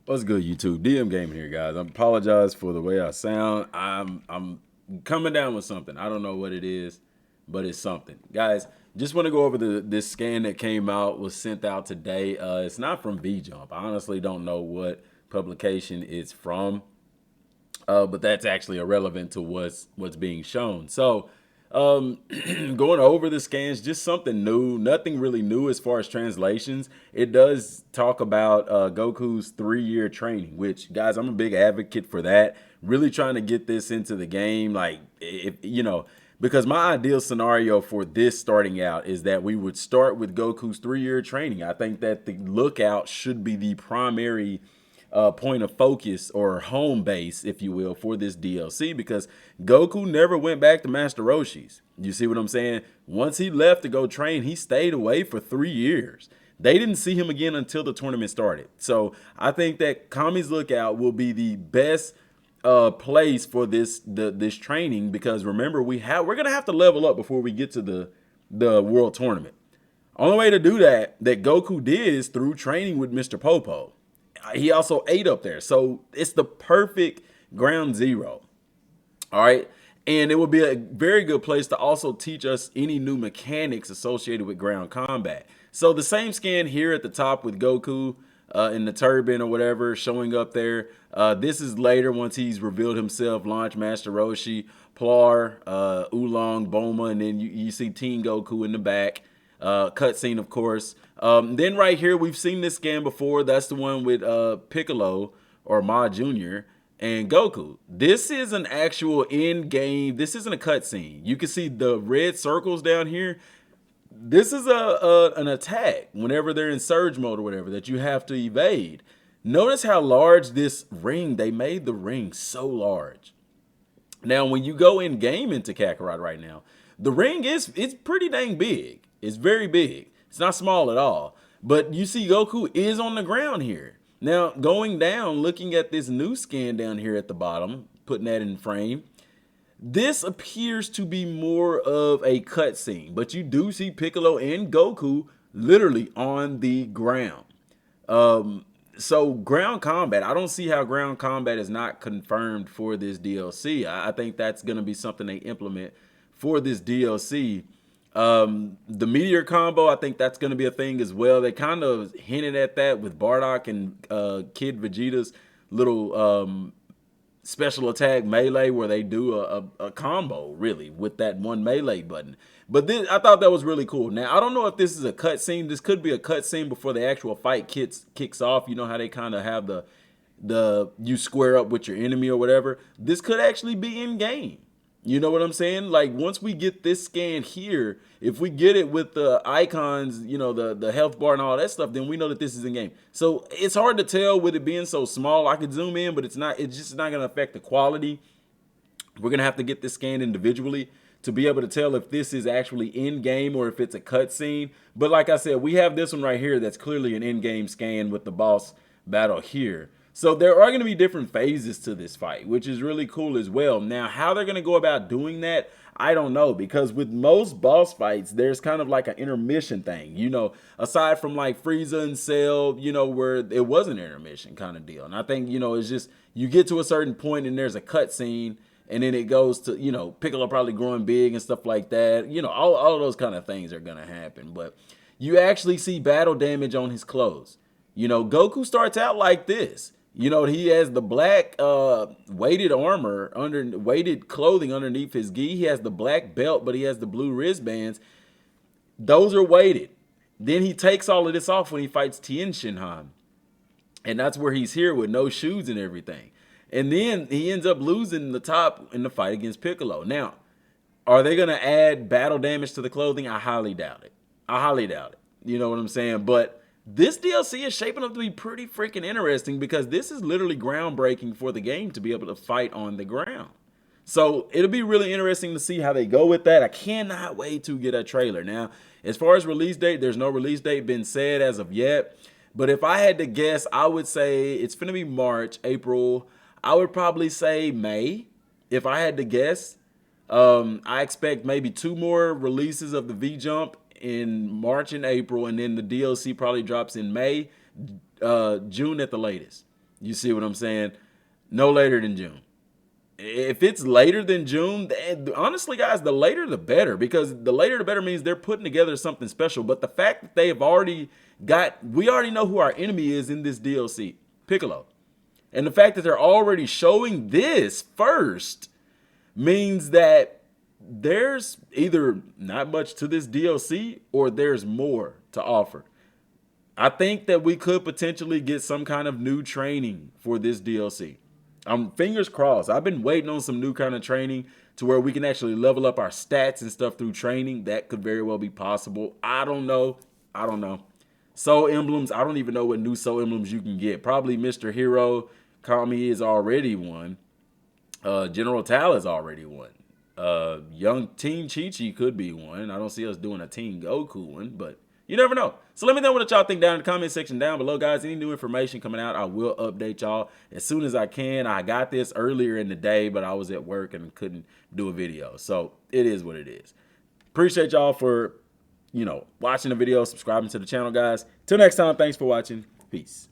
What's good, YouTube? DM Gaming here, guys. I apologize for the way I sound. I'm coming down with something. I don't know what it is, but it's something. Guys, just want to go over this scan that came out, was sent out today. It's not from VJump. I honestly don't know what publication it's from, but that's actually irrelevant to what's being shown. So, going over the scans, just something new, nothing really new as far as translations. It does talk about Goku's 3-year training, which, guys, I'm a big advocate for that. Really trying to get this into the game, like, if you know, because my ideal scenario for this starting out is that we would start with Goku's 3-year training. I think that the lookout should be the primary point of focus or home base, if you will, for this DLC, because Goku never went back to Master Roshi's. You see what I'm saying? Once he left to go train, he stayed away for 3 years. They didn't see him again until the tournament started. So I think that Kami's Lookout will be the best place for this training, because remember, we're gonna have to level up before we get to the world tournament. Only way to do that Goku did is through training with Mr. Popo. He also ate up there. So it's the perfect ground zero. All right. And it would be a very good place to also teach us any new mechanics associated with ground combat. So the same scan here at the top with Goku in the turban or whatever showing up there. This is later once he's revealed himself, launched Master Roshi, Plar, Oolong, Boma, and then you see Teen Goku in the back. Cutscene, of course. Then right here, we've seen this scan before. That's the one with Piccolo or Ma Jr. and Goku. This is an actual in-game. This isn't a cutscene. You can see the red circles down here. This is an attack whenever they're in surge mode or whatever that you have to evade. Notice how large this ring. They made the ring so large. Now, when you go in game into Kakarot right now, the ring it's pretty dang big. It's very big. It's not small at all. But you see Goku is on the ground here. Now, going down, looking at this new scan down here at the bottom, putting that in frame, this appears to be more of a cutscene. But you do see Piccolo and Goku literally on the ground. So ground combat, I don't see how ground combat is not confirmed for this DLC. I think that's going to be something they implement for this DLC. The meteor combo, I think that's going to be a thing as well. They kind of hinted at that with Bardock and Kid Vegeta's little special attack melee, where they do a combo really with that one melee button. But this, I thought that was really cool. Now, I don't know if this is a cutscene. This could be a cutscene before the actual fight kicks off. You know how they kind of have the you square up with your enemy or whatever. This could actually be in game. You know what I'm saying? Like, once we get this scan here, if we get it with the icons, you know, the health bar and all that stuff, then we know that this is in game. So it's hard to tell with it being so small. I could zoom in, but it's just not going to affect the quality. We're going to have to get this scanned individually to be able to tell if this is actually in game or if it's a cutscene. But like I said, we have this one right here that's clearly an in-game scan with the boss battle here. So there are going to be different phases to this fight, which is really cool as well. Now, how they're going to go about doing that, I don't know, because with most boss fights, there's kind of like an intermission thing, you know, aside from like Frieza and Cell, you know, where it was an intermission kind of deal. And I think, you know, it's just you get to a certain point and there's a cutscene, and then it goes to, you know, Piccolo probably growing big and stuff like that. You know, all of those kind of things are going to happen. But you actually see battle damage on his clothes. You know, Goku starts out like this. You know, he has the black weighted armor, weighted clothing underneath his gi. He has the black belt, but he has the blue wristbands. Those are weighted. Then he takes all of this off when he fights Tien Shinhan. And that's where he's here with no shoes and everything. And then he ends up losing the top in the fight against Piccolo. Now, are they going to add battle damage to the clothing? I highly doubt it. I highly doubt it. You know what I'm saying? But this DLC is shaping up to be pretty freaking interesting, because this is literally groundbreaking for the game to be able to fight on the ground. So it'll be really interesting to see how they go with that. I cannot wait to get a trailer. Now, as far as release date, there's no release date been said as of yet. But if I had to guess, I would say it's going to be March, April. I would probably say May, if I had to guess. I expect maybe 2 more releases of the V-Jump in March and April, and then the DLC probably drops in May, June at the latest. You see what I'm saying? No later than June. If it's later than June, honestly, guys, the later the better, because the later the better means they're putting together something special. But the fact that they have already we already know who our enemy is in this DLC, Piccolo. And the fact that they're already showing this first means that there's either not much to this DLC or there's more to offer. I think that we could potentially get some kind of new training for this DLC. Fingers crossed. I've been waiting on some new kind of training to where we can actually level up our stats and stuff through training. That could very well be possible. I don't know. Soul emblems. I don't even know what new soul emblems you can get. Probably Mr. Hero Kami is already one. General Tal is already one. Young Teen Chi-Chi could be one. I don't see us doing a Teen Goku one, but you never know. So let me know what y'all think down in the comment section down below, guys. Any new information coming out, I will update y'all as soon as I can. I got this earlier in the day, but I was at work and couldn't do a video. So it is what it is. Appreciate y'all for, watching the video, subscribing to the channel, guys. Till next time, thanks for watching. Peace.